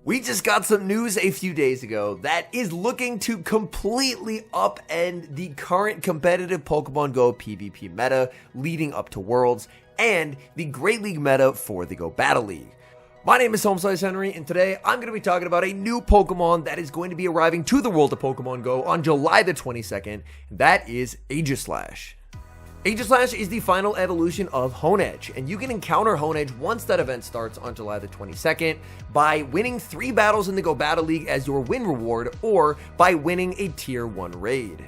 We just got some news a few days ago that is looking to completely upend the current competitive Pokemon GO PvP meta leading up to Worlds and the Great League meta for the GO Battle League. My name is Homeslice Henry, and today I'm going to be talking about a new Pokemon that is going to be arriving to the world of Pokemon GO on July the 22nd, and that is Aegislash. Aegislash is the final evolution of Honedge, and you can encounter Honedge once that event starts on July the 22nd by winning 3 battles in the GO Battle League as your win reward, or by winning a Tier 1 raid.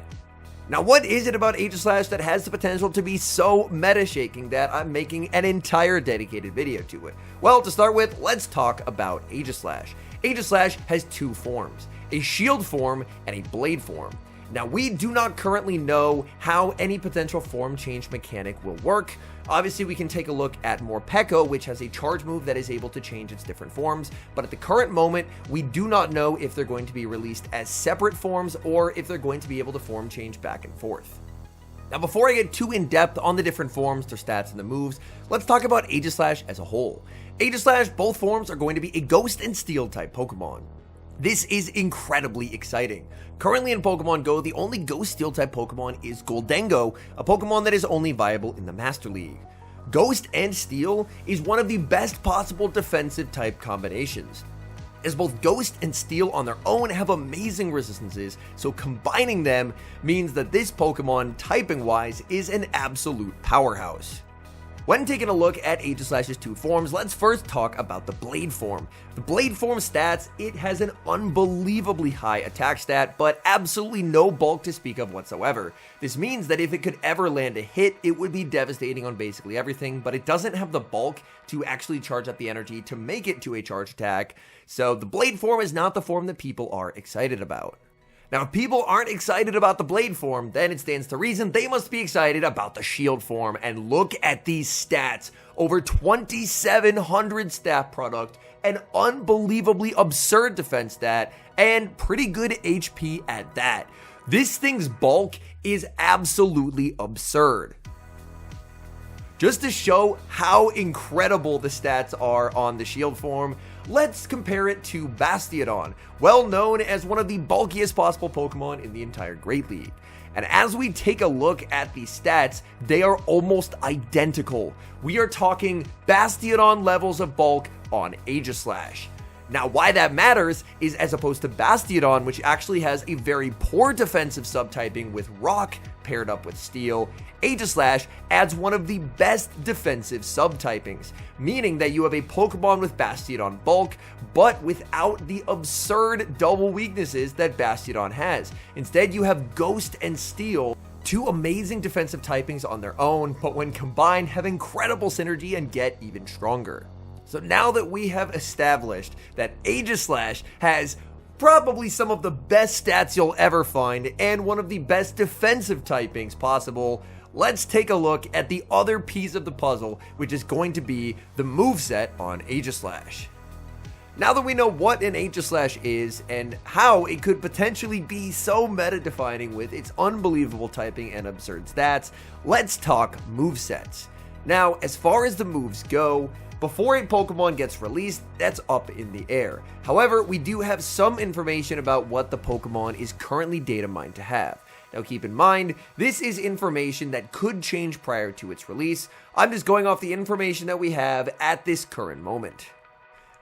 Now, what is it about Aegislash that has the potential to be so meta-shaking that I'm making an entire dedicated video to it? Well, to start with, let's talk about Aegislash. Aegislash has 2 forms, a shield form and a blade form. Now, we do not currently know how any potential form change mechanic will work. Obviously, we can take a look at Morpeko, which has a charge move that is able to change its different forms, but at the current moment, we do not know if they're going to be released as separate forms or if they're going to be able to form change back and forth. Now, before I get too in-depth on the different forms, their stats, and the moves, let's talk about Aegislash as a whole. Aegislash, both forms are going to be a Ghost and Steel type Pokemon. This is incredibly exciting. Currently in Pokemon GO, the only Ghost Steel type Pokemon is Gholdengo, a Pokemon that is only viable in the Master League. Ghost and Steel is one of the best possible defensive type combinations, as both Ghost and Steel on their own have amazing resistances, so combining them means that this Pokemon, typing-wise, is an absolute powerhouse. When taking a look at Aegislash's 2 forms, let's first talk about the Blade form. The Blade form stats, it has an unbelievably high attack stat, but absolutely no bulk to speak of whatsoever. This means that if it could ever land a hit, it would be devastating on basically everything, but it doesn't have the bulk to actually charge up the energy to make it to a charge attack, so the Blade form is not the form that people are excited about. Now, if people aren't excited about the Blade form, then it stands to reason they must be excited about the Shield form. And look at these stats. Over 2,700 stat product, an unbelievably absurd defense stat, and pretty good HP at that. This thing's bulk is absolutely absurd. Just to show how incredible the stats are on the Shield form, let's compare it to Bastiodon, well known as one of the bulkiest possible Pokemon in the entire Great League. And as we take a look at the stats, they are almost identical. We are talking Bastiodon levels of bulk on Aegislash. Now, why that matters is, as opposed to Bastiodon, which actually has a very poor defensive subtyping with Rock paired up with Steel, Aegislash adds one of the best defensive subtypings, meaning that you have a Pokemon with Bastiodon bulk, but without the absurd double weaknesses that Bastiodon has. Instead, you have Ghost and Steel, 2 amazing defensive typings on their own, but when combined have incredible synergy and get even stronger. So now that we have established that Aegislash has probably some of the best stats you'll ever find and one of the best defensive typings possible, let's take a look at the other piece of the puzzle, which is going to be the moveset on Aegislash. Now that we know what an Aegislash is and how it could potentially be so meta-defining with its unbelievable typing and absurd stats, let's talk movesets. Now, as far as the moves go, before a Pokemon gets released, that's up in the air. However, we do have some information about what the Pokemon is currently data mined to have. Now keep in mind, this is information that could change prior to its release. I'm just going off the information that we have at this current moment.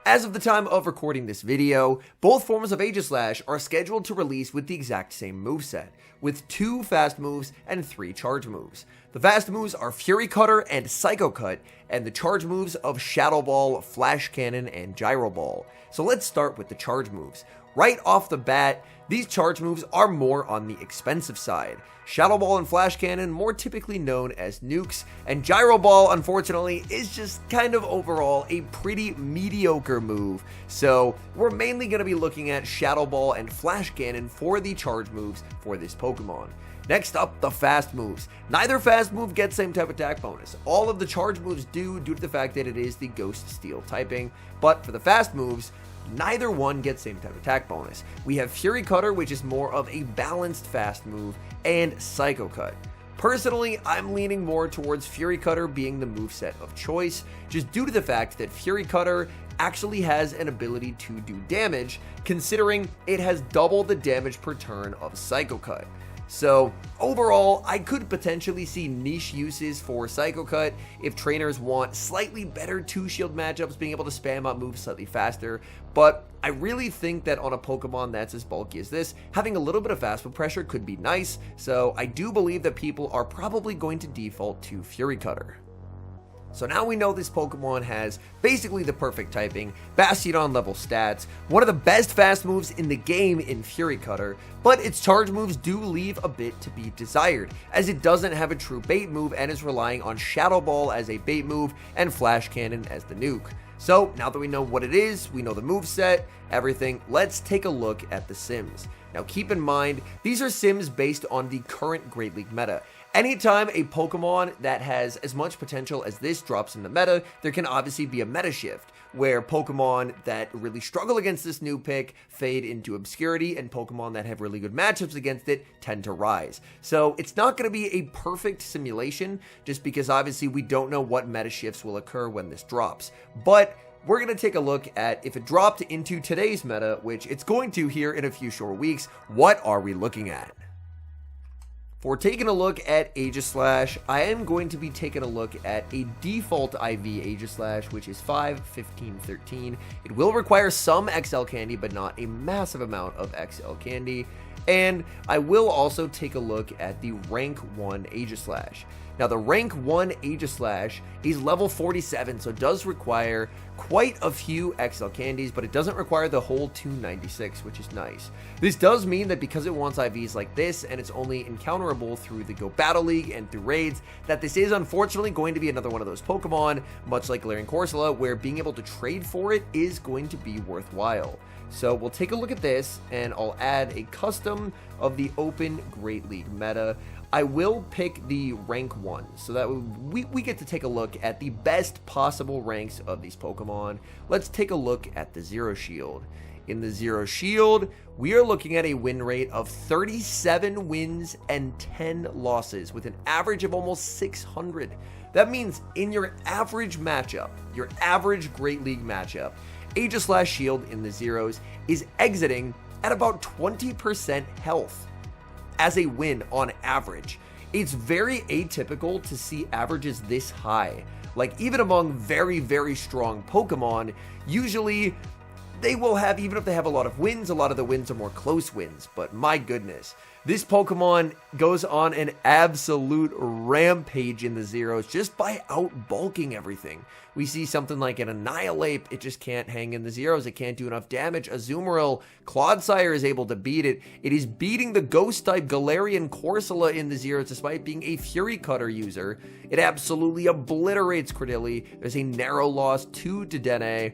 As of the time of recording this video, both forms of Aegislash are scheduled to release with the exact same moveset, with 2 fast moves and 3 charge moves. The fast moves are Fury Cutter and Psycho Cut, and the charge moves of Shadow Ball, Flash Cannon, and Gyro Ball. So let's start with the charge moves. Right off the bat, these charge moves are more on the expensive side. Shadow Ball and Flash Cannon more typically known as nukes, and Gyro Ball, unfortunately, is just kind of overall a pretty mediocre move. So we're mainly going to be looking at Shadow Ball and Flash Cannon for the charge moves for this Pokemon. Next up, the fast moves. Neither fast move gets same type attack bonus. All of the charge moves do due to the fact that it is the Ghost Steel typing, but for the fast moves, neither one gets same type attack bonus. We have Fury Cutter, which is more of a balanced fast move, and Psycho Cut. Personally, I'm leaning more towards Fury Cutter being the moveset of choice, just due to the fact that Fury Cutter actually has an ability to do damage, considering it has double the damage per turn of Psycho Cut. So overall, I could potentially see niche uses for Psycho Cut if trainers want slightly better 2-shield matchups, being able to spam up moves slightly faster, but I really think that on a Pokemon that's as bulky as this, having a little bit of fast move pressure could be nice, so I do believe that people are probably going to default to Fury Cutter. So now we know this Pokemon has basically the perfect typing, Bastiodon level stats, one of the best fast moves in the game in Fury Cutter, but its charge moves do leave a bit to be desired, as it doesn't have a true bait move and is relying on Shadow Ball as a bait move and Flash Cannon as the nuke. So now that we know what it is, we know the moveset, everything, let's take a look at the Sims. Now keep in mind, these are Sims based on the current Great League meta. Anytime a Pokemon that has as much potential as this drops in the meta, there can obviously be a meta shift, where Pokemon that really struggle against this new pick fade into obscurity, and Pokemon that have really good matchups against it tend to rise. So it's not going to be a perfect simulation, just because obviously we don't know what meta shifts will occur when this drops. But we're going to take a look at if it dropped into today's meta, which it's going to here in a few short weeks, what are we looking at? For taking a look at Aegislash, I am going to be taking a look at a default IV Aegislash, which is 5, 15, 13. It will require some XL candy, but not a massive amount of XL candy. And I will also take a look at the rank 1 Aegislash. Now the rank 1 Aegislash is level 47, so it does require quite a few XL candies, but it doesn't require the whole 296, which is nice. This does mean that because it wants IVs like this, and it's only encounterable through the Go Battle League and through raids, that this is unfortunately going to be another one of those Pokemon, much like Galarian Corsola, where being able to trade for it is going to be worthwhile. So we'll take a look at this, and I'll add a custom of the open Great League meta. I will pick the rank 1, so that we get to take a look at the best possible ranks of these Pokemon. Let's take a look at the Zero Shield. In the Zero Shield, we are looking at a win rate of 37 wins and 10 losses, with an average of almost 600. That means in your average matchup, your average Great League matchup, Aegislash Shield in the Zeros is exiting at about 20% health as a win on average. It's very atypical to see averages this high. Like, even among very, very strong Pokemon, usually they will have, even if they have a lot of wins, a lot of the wins are more close wins. But my goodness, this Pokemon goes on an absolute rampage in the Zeros just by out-bulking everything. We see something like an Annihilate, it just can't hang in the Zeros, it can't do enough damage. Azumarill, Clodsire is able to beat it. It is beating the Ghost-type Galarian Corsola in the Zeros despite being a Fury Cutter user. It absolutely obliterates Credilli. There's a narrow loss to Dedenne.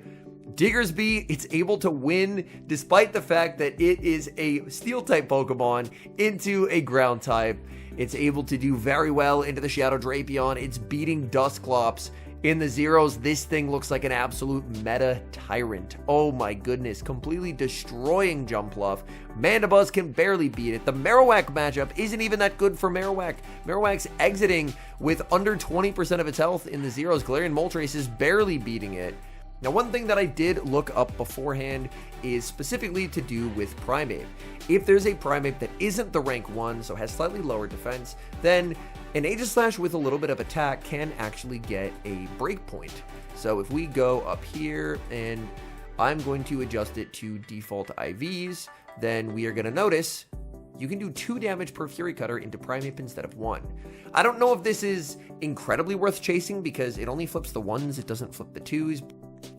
Diggersby, it's able to win despite the fact that it is a Steel-type Pokemon into a Ground-type. It's able to do very well into the Shadow Drapion. It's beating Dusclops. In the Zeros, this thing looks like an absolute meta tyrant. Oh my goodness, completely destroying Jumpluff. Mandibuzz can barely beat it. The Marowak matchup isn't even that good for Marowak. Marowak's exiting with under 20% of its health in the Zeros. Galarian Moltres is barely beating it. Now, one thing that I did look up beforehand is specifically to do with Primeape. If there's a Primeape that isn't the rank 1, so has slightly lower defense, then an Aegislash with a little bit of attack can actually get a breakpoint. So if we go up here and I'm going to adjust it to default IVs, then we are going to notice you can do 2 damage per Fury Cutter into Primeape instead of 1. I don't know if this is incredibly worth chasing because it only flips the 1s, it doesn't flip the 2s.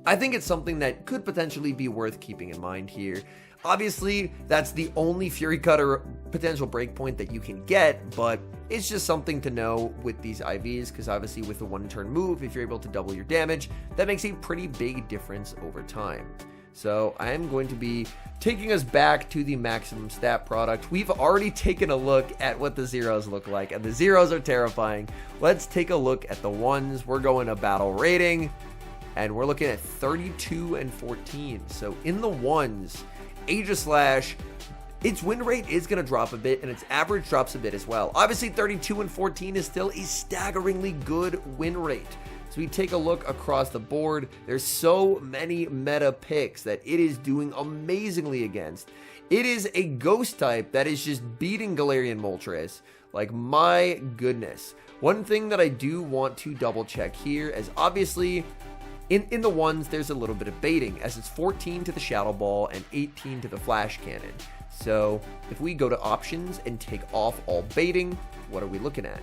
I think it's something that could potentially be worth keeping in mind here. Obviously, that's the only Fury Cutter potential breakpoint that you can get, but it's just something to know with these IVs, because obviously with the 1-turn move, if you're able to double your damage, that makes a pretty big difference over time. So I am going to be taking us back to the maximum stat product. We've already taken a look at what the Zeros look like, and the Zeros are terrifying. Let's take a look at the 1s. We're going to battle rating, and we're looking at 32 and 14. So in the 1s, Aegislash, its win rate is going to drop a bit, and its average drops a bit as well. Obviously, 32 and 14 is still a staggeringly good win rate. So we take a look across the board. There's so many meta picks that it is doing amazingly against. It is a ghost type that is just beating Galarian Moltres. Like, my goodness. One thing that I do want to double check here is obviously in the ones there's a little bit of baiting, as it's 14 to the Shadow Ball and 18 to the Flash Cannon. So if we go to options and take off all baiting, what are we looking at?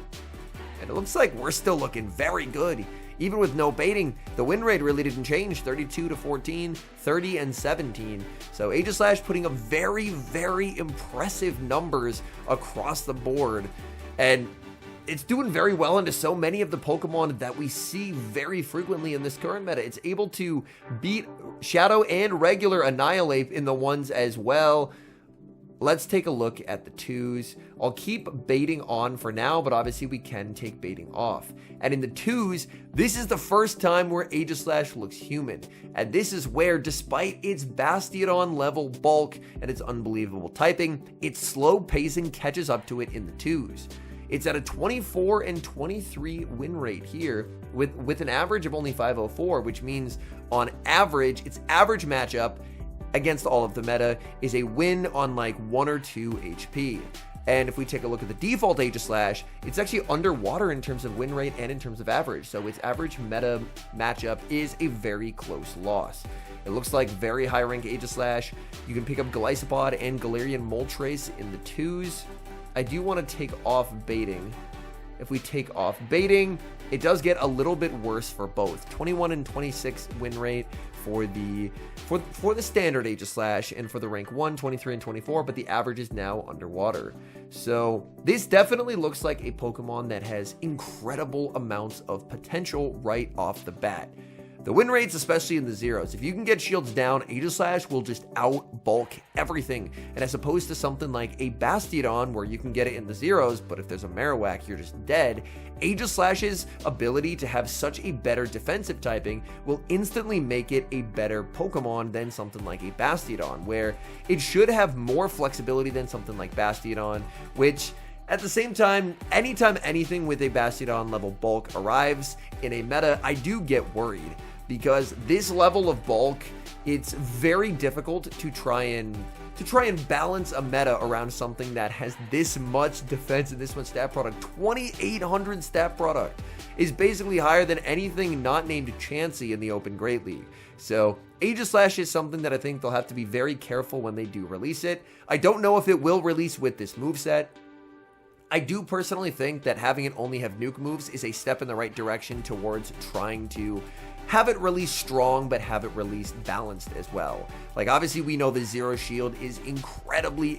And it looks like we're still looking very good. Even with no baiting, the win rate really didn't change. 32 to 14, 30 and 17. So Aegislash putting up very, very impressive numbers across the board. And it's doing very well into so many of the Pokemon that we see very frequently in this current meta. It's able to beat Shadow and regular Annihilate in the ones as well. Let's take a look at the twos. I'll keep baiting on for now, but obviously we can take baiting off. And in the twos, this is the first time where Aegislash looks human. And this is where, despite its Bastiodon level bulk and its unbelievable typing, its slow pacing catches up to it in the twos. It's at a 24 and 23 win rate here with an average of only 504, which means on average, its average matchup against all of the meta is a win on like 1 or 2 HP. And if we take a look at the default Aegislash, it's actually underwater in terms of win rate and in terms of average. So its average meta matchup is a very close loss. It looks like very high rank Aegislash. You can pick up Golisopod and Galarian Moltres in the twos. I do want to take off baiting. If we take off baiting, it does get a little bit worse for both. 21 and 26 win rate for the standard Aegislash, and for the rank 1, 23 and 24, but the average is now underwater. So this definitely looks like a Pokemon that has incredible amounts of potential right off the bat. The win rates, especially in the zeros, if you can get shields down, Aegislash will just out-bulk everything. And as opposed to something like a Bastiodon, where you can get it in the zeros, but if there's a Marowak, you're just dead, Aegislash's ability to have such a better defensive typing will instantly make it a better Pokemon than something like a Bastiodon, where it should have more flexibility than something like Bastiodon, which, at the same time, anytime anything with a Bastiodon level bulk arrives in a meta, I do get worried. Because this level of bulk, it's very difficult to try and balance a meta around something that has this much defense and this much stat product. 2,800 stat product is basically higher than anything not named Chansey in the Open Great League. So Aegislash is something that I think they'll have to be very careful when they do release it. I don't know if it will release with this moveset. I do personally think that having it only have nuke moves is a step in the right direction towards trying to have it released strong, but have it released balanced as well. Like, obviously we know the Zero Shield is incredibly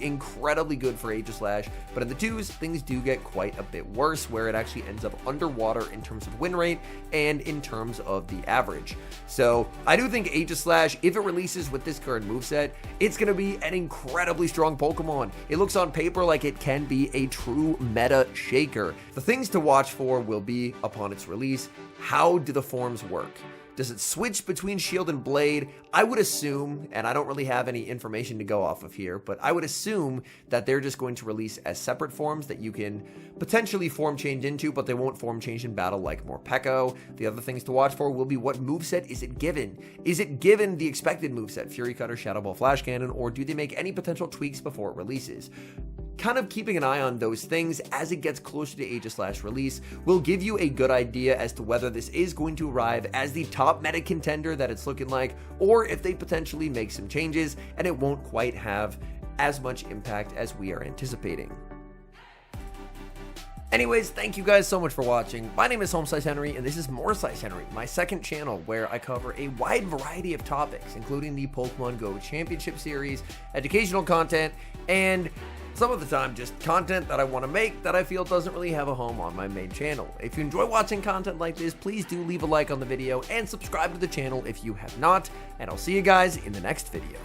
good for Aegislash, but in the twos, things do get quite a bit worse, where it actually ends up underwater in terms of win rate and in terms of the average. So I do think Aegislash, if it releases with this current moveset, it's going to be an incredibly strong Pokemon. It looks on paper like it can be a true meta shaker. The things to watch for will be, upon its release, how do the forms work? Does it switch between Shield and Blade? I would assume, and I don't really have any information to go off of here, but I would assume that they're just going to release as separate forms that you can potentially form change into, but they won't form change in battle like Morpeko. The other things to watch for will be what moveset is it given? Is it given the expected moveset, Fury Cutter, Shadow Ball, Flash Cannon, or do they make any potential tweaks before it releases? Kind of keeping an eye on those things as it gets closer to Aegislash release will give you a good idea as to whether this is going to arrive as the top meta contender that it's looking like, or if they potentially make some changes and it won't quite have as much impact as we are anticipating. Anyways, thank you guys so much for watching. My name is Homesize Henry, and this is More Size Henry, my second channel where I cover a wide variety of topics, including the Pokemon GO Championship Series, educational content, and some of the time just content that I want to make that I feel doesn't really have a home on my main channel. If you enjoy watching content like this, please do leave a like on the video and subscribe to the channel if you have not, and I'll see you guys in the next video.